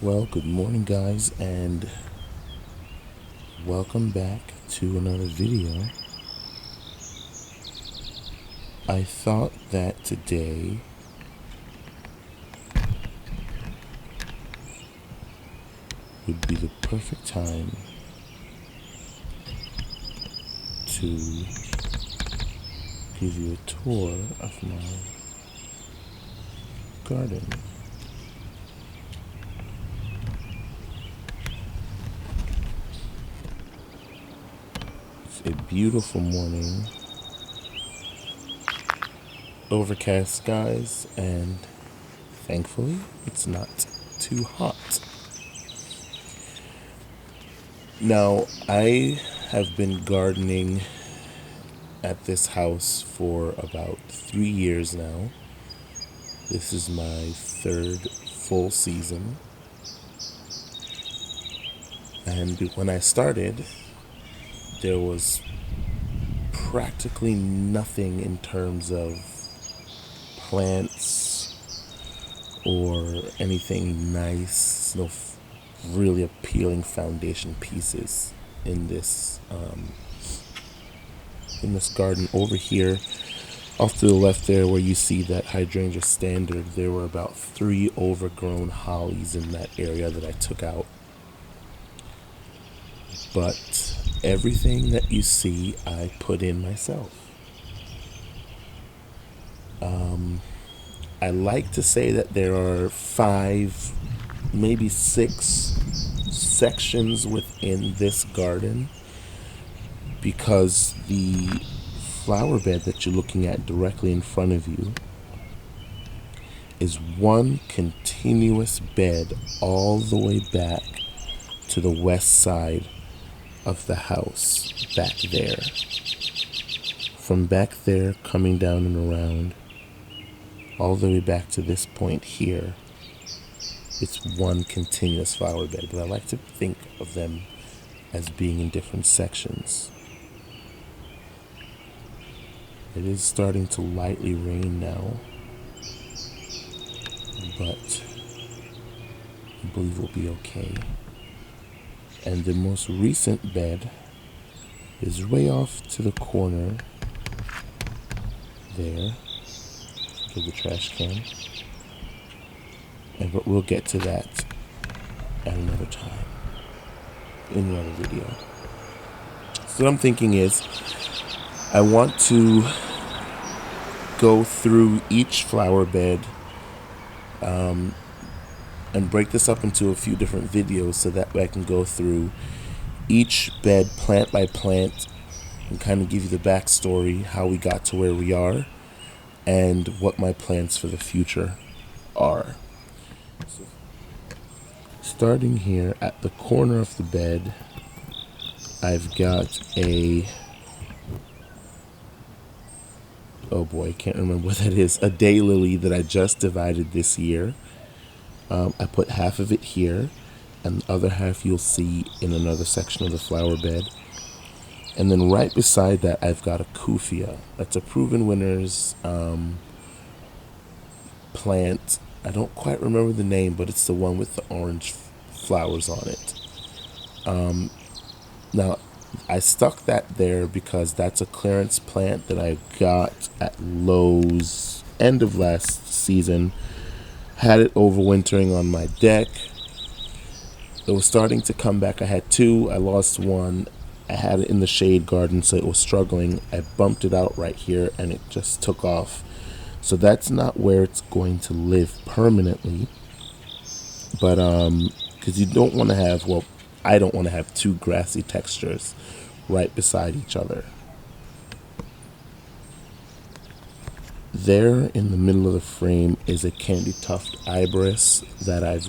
Well, good morning, guys, and welcome back to another video. I thought that today would be the perfect time to give you a tour of my garden. It's a beautiful morning, overcast skies, and thankfully it's not too hot. Now, I have been gardening at this house for about 3 years now. This is my third full season. And when I started, there was practically nothing in terms of plants or anything nice, no really appealing foundation pieces in this garden. Over here off to the left there, where you see that Hydrangea standard, there were about 3 overgrown hollies in that area that I took out. But everything that you see I put in myself. I like to say that there are 5, maybe 6 sections within this garden, because the flower bed that you're looking at directly in front of you is one continuous bed all the way back to the west side of the house, back there. From back there, coming down and around, all the way back to this point here, it's one continuous flower bed, but I like to think of them as being in different sections. It is starting to lightly rain now, but I believe we'll be okay. And the most recent bed is way off to the corner there. Get the trash can. But we'll get to that at another time, in another video. So what I'm thinking is, I want to go through each flower bed and break this up into a few different videos, so that way I can go through each bed plant by plant and kind of give you the backstory, how we got to where we are, and what my plans for the future are. So, starting here at the corner of the bed, I've got a, oh boy, I can't remember what that is, a daylily that I just divided this year. I put half of it here, and the other half you'll see in another section of the flower bed. And then right beside that, I've got a Kufia. That's a Proven Winners plant. I don't quite remember the name, but it's the one with the orange flowers on it. Now, I stuck that there because that's a clearance plant that I got at Lowe's end of last season. Had it overwintering on my deck. It was starting to come back. I had 2. I lost 1. I had it in the shade garden, so it was struggling. I bumped it out right here, and it just took off. So that's not where it's going to live permanently. But because you don't want to have, well, I don't want to have 2 grassy textures right beside each other. There in the middle of the frame is a candy tuft iberis that I've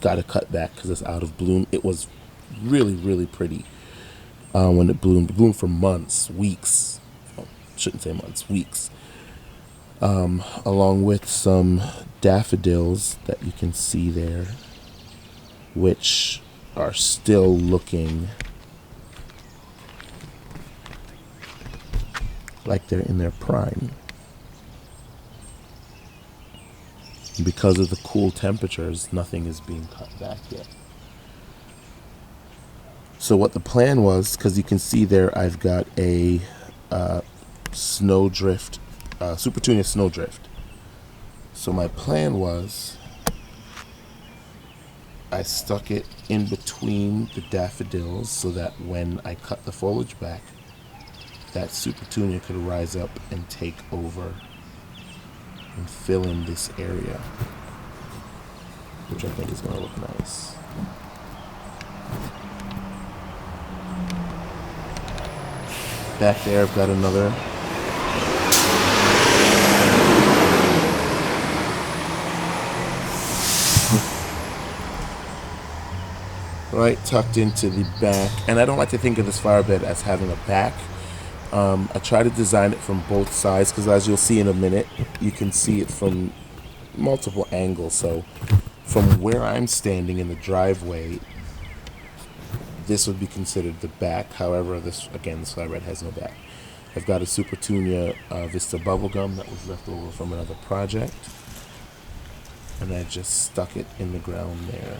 got to cut back because it's out of bloom. It was really, really pretty when it bloomed. It bloomed for months, weeks. Oh, shouldn't say months, weeks. Along with some daffodils that you can see there, which are still looking like they're in their prime. And because of the cool temperatures, nothing is being cut back yet. So what the plan was, because you can see there, I've got a snowdrift, Supertunia snowdrift. So my plan was, I stuck it in between the daffodils so that when I cut the foliage back, that Supertunia could rise up and take over and fill in this area, which I think is going to look nice. Back there I've got another right tucked into the back, and I don't like to think of this flower bed as having a back. I try to design it from both sides because, as you'll see in a minute, you can see it from multiple angles. So from where I'm standing in the driveway, this would be considered the back. However, this flower bed has no back. I've got a Supertunia Vista bubblegum that was left over from another project, and I just stuck it in the ground there.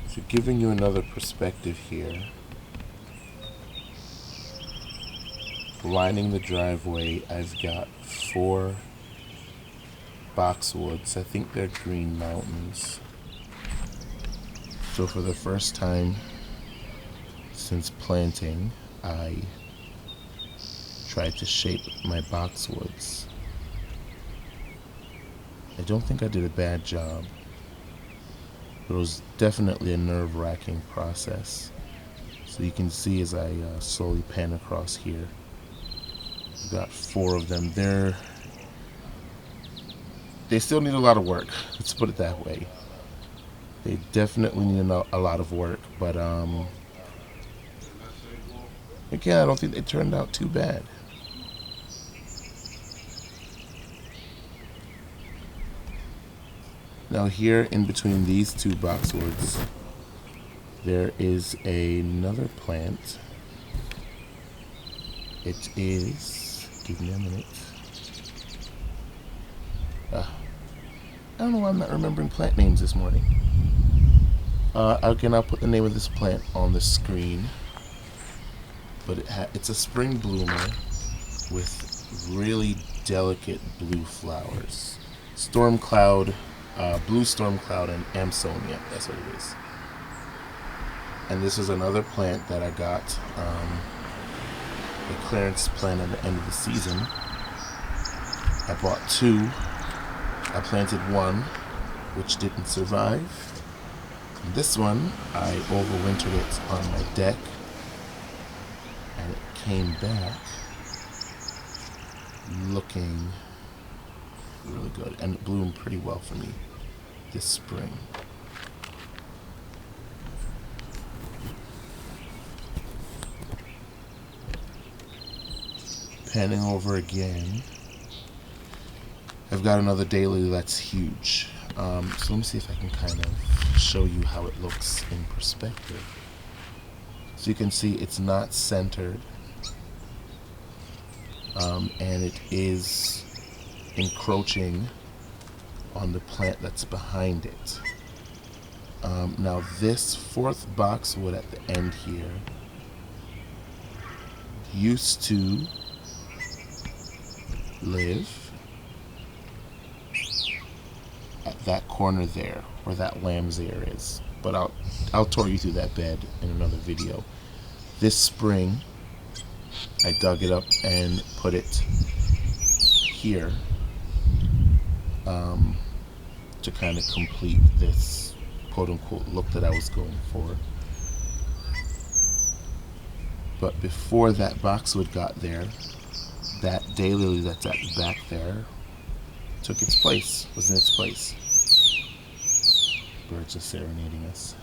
So giving you another perspective here, lining the driveway, I've got 4 Boxwoods. I think they're Green Mountains. So for the first time since planting, I tried to shape my Boxwoods. I don't think I did a bad job, but it was definitely a nerve-wracking process. So you can see as I slowly pan across here, I've got 4 of them. They still need a lot of work, let's put it that way. They definitely need a lot of work, but again, I don't think they turned out too bad. Now here, in between these 2 Boxwoods, there is another plant. It is, give me a minute. I don't know why I'm not remembering plant names this morning. Again, I'll put the name of this plant on the screen. But it's a spring bloomer with really delicate blue flowers. Storm cloud, blue storm cloud, and Amsonia. That's what it is. And this is another plant that I got a clearance plant at the end of the season. I bought 2. I planted 1, which didn't survive. And this one, I overwintered it on my deck, and it came back looking really good, and it bloomed pretty well for me this spring. Panning over again, I've got another daylily that's huge. So let me see if I can kind of show you how it looks in perspective. So you can see it's not centered, and it is encroaching on the plant that's behind it. Now this 4th boxwood at the end here used to live at that corner there, where that lamb's ear is. But I'll tour you through that bed in another video. This spring, I dug it up and put it here to kind of complete this quote-unquote look that I was going for. But before that boxwood got there, that daylily that's at the back there took its place, was in its place. Birds are serenading us.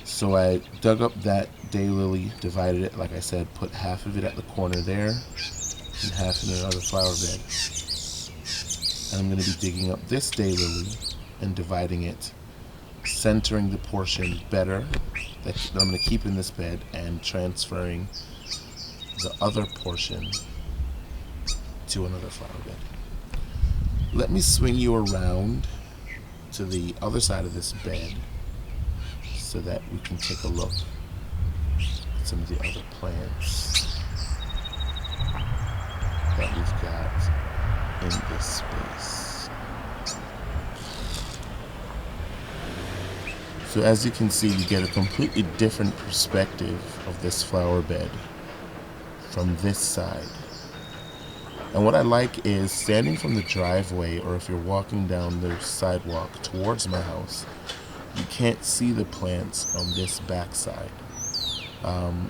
So I dug up that daylily, divided it, like I said, put half of it at the corner there, and half in another flower bed. And I'm going to be digging up this daylily and dividing it centering the portion better that I'm going to keep in this bed and transferring the other portion to another flower bed. Let me swing you around to the other side of this bed so that we can take a look at some of the other plants that we've got in this space. So as you can see, you get a completely different perspective of this flower bed from this side. And what I like is standing from the driveway, or if you're walking down the sidewalk towards my house, you can't see the plants on this backside.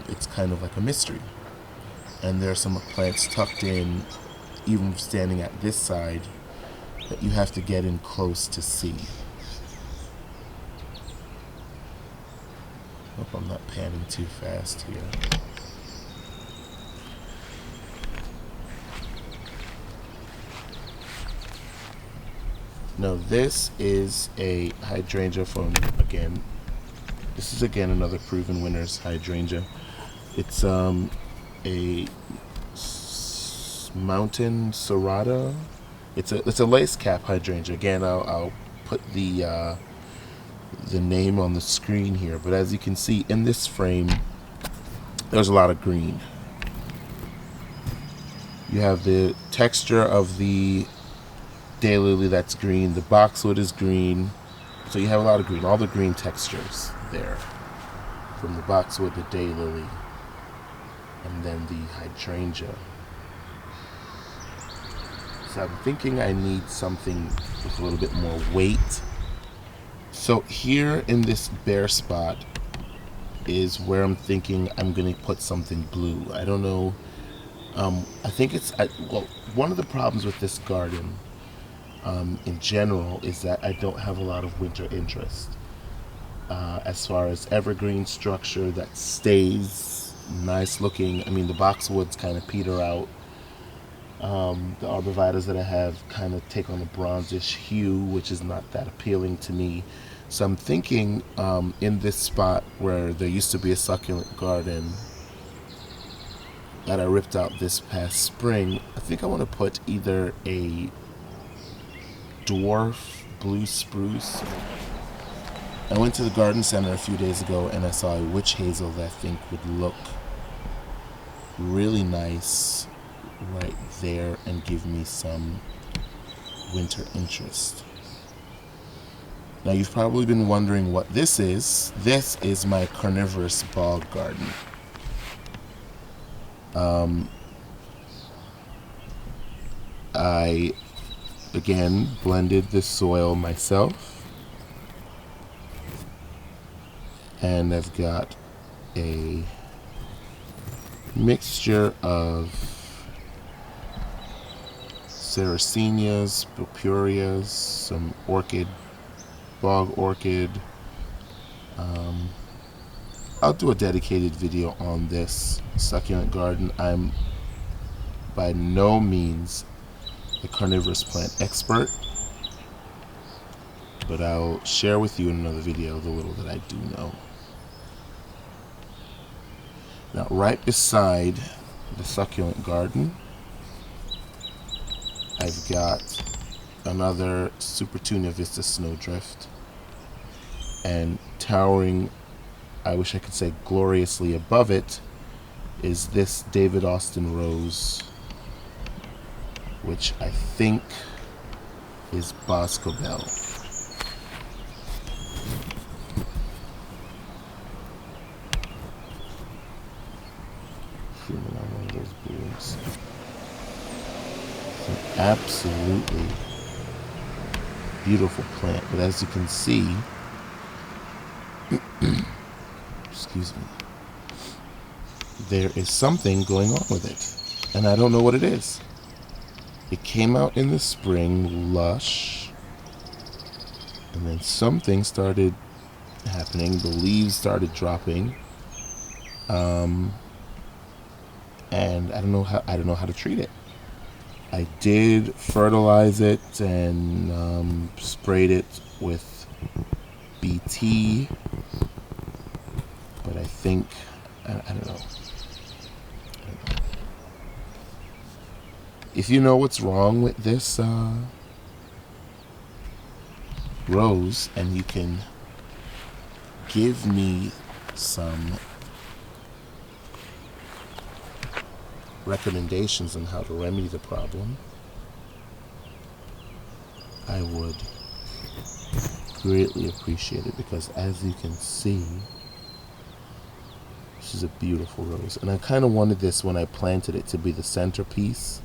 It's kind of like a mystery. And there are some plants tucked in, even standing at this side, that you have to get in close to see. Hope I'm not panning too fast here. Now this is a hydrangea from, this is another proven winner's hydrangea. It's a mountain serrata. It's a lace cap hydrangea. Again, I'll put the name on the screen here, but as you can see in this frame, there's a lot of green. You have the texture of the daylily that's green, the boxwood is green, so you have a lot of green, all the green textures there, from the boxwood, the daylily, and then the hydrangea. So I'm thinking I need something with a little bit more weight. So here in this bare spot is where I'm thinking I'm going to put something blue. I don't know. I think one of the problems with this garden in general is that I don't have a lot of winter interest. As far as evergreen structure that stays nice looking. I mean, the boxwoods kind of peter out. The arborvitaes that I have kind of take on a bronzish hue, which is not that appealing to me. So I'm thinking in this spot where there used to be a succulent garden that I ripped out this past spring, I think I want to put either a dwarf blue spruce. I went to the garden center a few days ago and I saw a witch hazel that I think would look really nice right there and give me some winter interest. Now you've probably been wondering what this is. This is my carnivorous bog garden. I again blended the soil myself, and I've got a mixture of Sarracenias, Purpureas, some orchid, bog orchid. I'll do a dedicated video on this succulent garden. I'm by no means a carnivorous plant expert, but I'll share with you in another video the little that I do know. Now, right beside the succulent garden, I've got another Supertunia Vista Snowdrift, and towering, I wish I could say gloriously above it, is this David Austin Rose, which I think is Boscobel. Feeling on one of those blooms. It's an absolutely beautiful plant, but as you can see, excuse me, there is something going on with it, and I don't know what it is. It came out in the spring, lush, and then something started happening. The leaves started dropping, and I don't know how to treat it. I did fertilize it and sprayed it with BT, but I think, I don't know. If you know what's wrong with this rose, and you can give me some recommendations on how to remedy the problem, I would greatly appreciate it, because as you can see, this is a beautiful rose, and I kind of wanted this when I planted it to be the centerpiece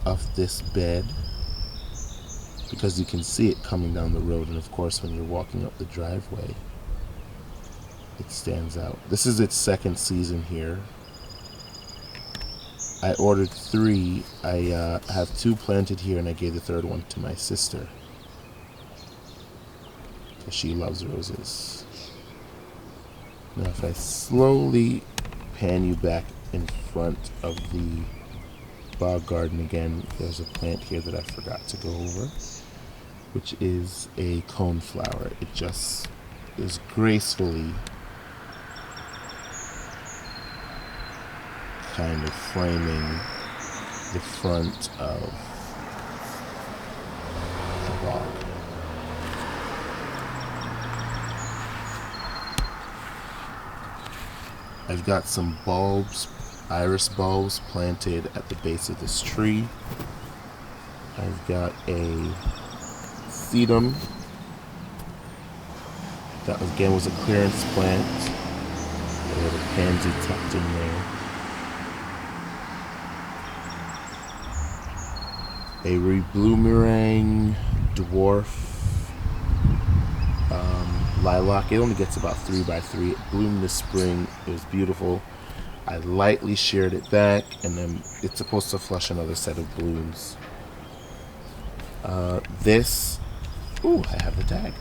of this bed, because you can see it coming down the road, and of course when you're walking up the driveway it stands out. This is its second season here. I ordered 3. I have 2 planted here, and I gave the 3rd one to my sister because she loves roses. Now if I slowly pan you back in front of the bog garden again, there's a plant here that I forgot to go over, which is a coneflower. It just is gracefully kind of framing the front of the bog. I've got some bulbs, iris bulbs, planted at the base of this tree. I've got a sedum that again was a clearance plant. I have a pansy tucked in there. A rebloomerang dwarf lilac. It only gets about 3x3. It bloomed this spring. It was beautiful. I lightly sheared it back, and then it's supposed to flush another set of blooms. This, ooh, I have the tag.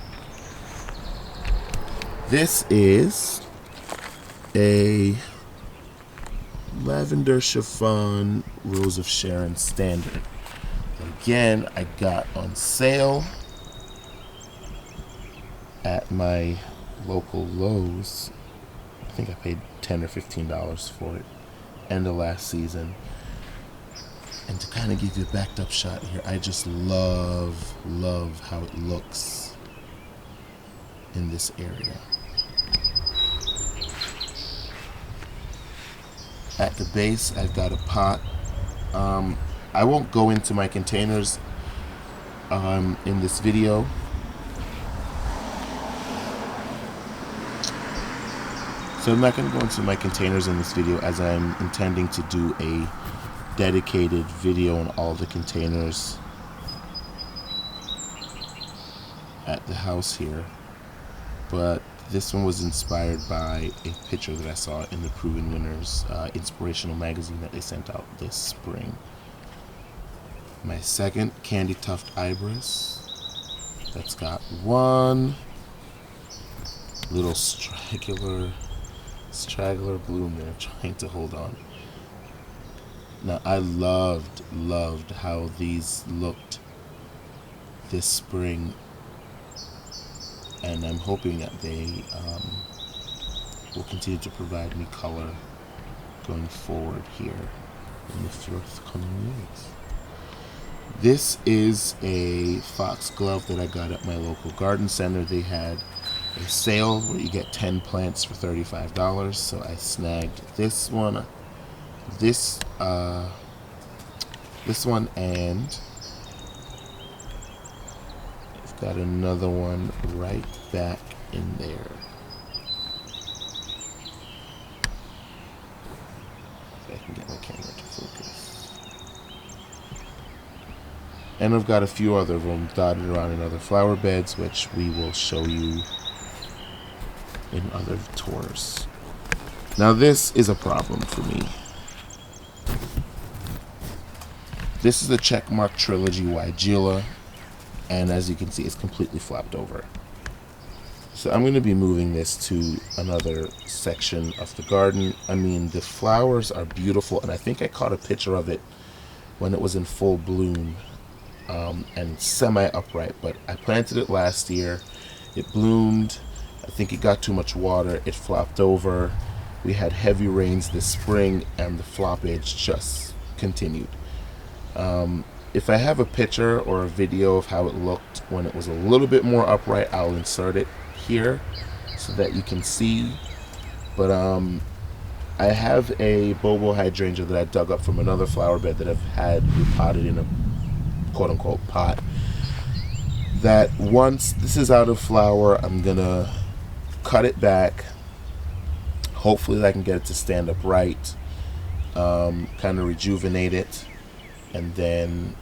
This is a lavender chiffon Rose of Sharon standard. Again, I got on sale at my local Lowe's. I think I paid $10 or $15 for it, end of last season. And to kind of give you a backed up shot here, I just love how it looks in this area. At the base, I've got a pot. I won't go into my containers in this video. So I'm not going to go into my containers in this video, as I'm intending to do a dedicated video on all the containers at the house here. But this one was inspired by a picture that I saw in the Proven Winners inspirational magazine that they sent out this spring. My second candy tuft ibis, that's got one little straggler bloom there, trying to hold on. Now I loved how these looked this spring, and I'm hoping that they will continue to provide me color going forward here in the forthcoming years. This is a foxglove that I got at my local garden center. They had a sale where you get 10 plants for $35, so I snagged this one, this one, and I've got another one right back in there. If I can get my camera to focus. And I've got a few other of them dotted around in other flower beds, which we will show you in other tours. Now this is a problem for me. This is the Checkmark Trilogy Jhuly, and as you can see, it's completely flopped over. So I'm going to be moving this to another section of the garden. I mean, the flowers are beautiful, and I think I caught a picture of it when it was in full bloom and semi-upright, but I planted it last year, It bloomed. I think it got too much water. It flopped over. We had heavy rains this spring, and the floppage just continued. If I have a picture or a video of how it looked when it was a little bit more upright, I'll insert it here so that you can see. But I have a bobo hydrangea that I dug up from another flower bed that I've had repotted in a quote-unquote pot, that once this is out of flower, I'm gonna cut it back. Hopefully I can get it to stand upright, kind of rejuvenate it, and then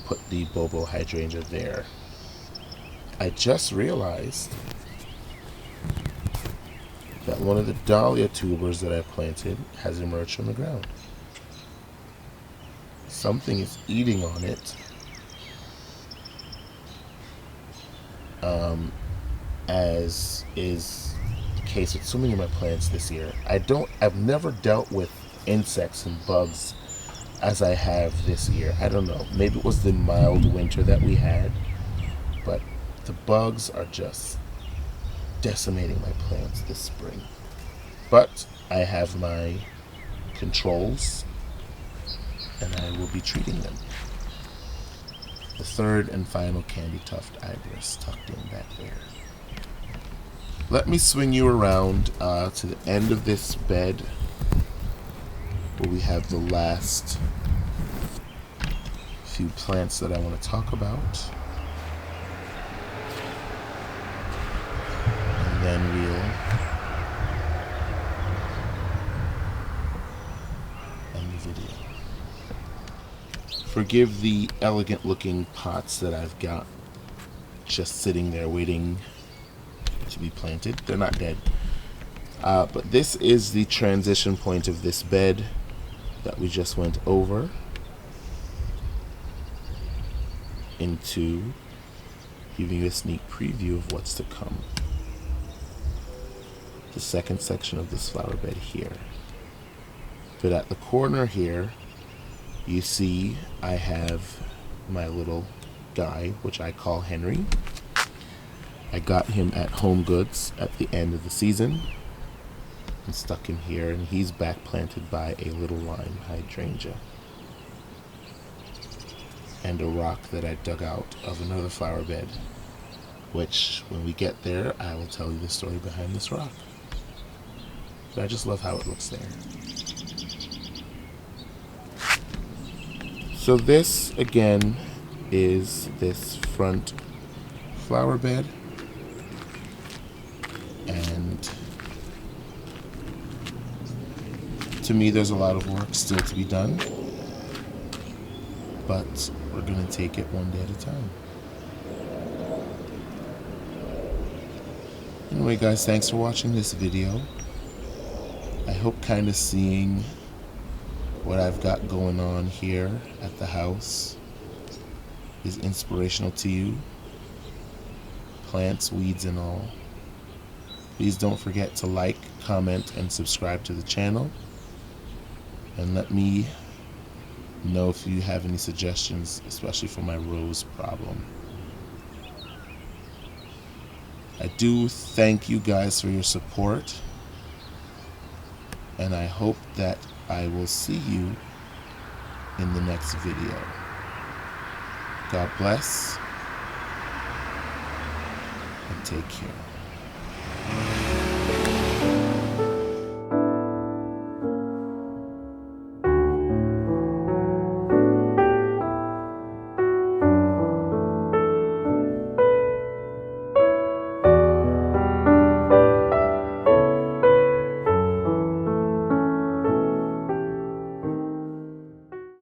put the bobo hydrangea there. I just realized that one of the dahlia tubers that I planted has emerged from the ground. Something is eating on it, as is the case with so many of my plants this year. I've never dealt with insects and bugs as I have this year. I don't know, maybe it was the mild winter that we had, but the bugs are just decimating my plants this spring. But I have my controls, and I will be treating them. The third and final candy tuft iris tucked in back there. Let me swing you around to the end of this bed where we have the last few plants that I want to talk about. And then we'll end the video. Forgive the elegant looking pots that I've got just sitting there waiting to be planted. They're not dead. But this is the transition point of this bed that we just went over into giving you a sneak preview of what's to come. The second section of this flower bed here. But at the corner here, you see I have my little guy, which I call Henry. I got him at Home Goods at the end of the season and stuck him here, and he's back planted by a little lime hydrangea and a rock that I dug out of another flower bed, which when we get there I will tell you the story behind this rock. But I just love how it looks there. So this again is this front flower bed, and to me there's a lot of work still to be done, but we're gonna take it one day at a time. Anyway guys, thanks for watching this video. I hope kind of seeing what I've got going on here at the house is inspirational to you. Plants, weeds, and all. Please don't forget to like, comment, and subscribe to the channel. And let me know if you have any suggestions, especially for my rose problem. I do thank you guys for your support, and I hope that I will see you in the next video. God bless, and take care.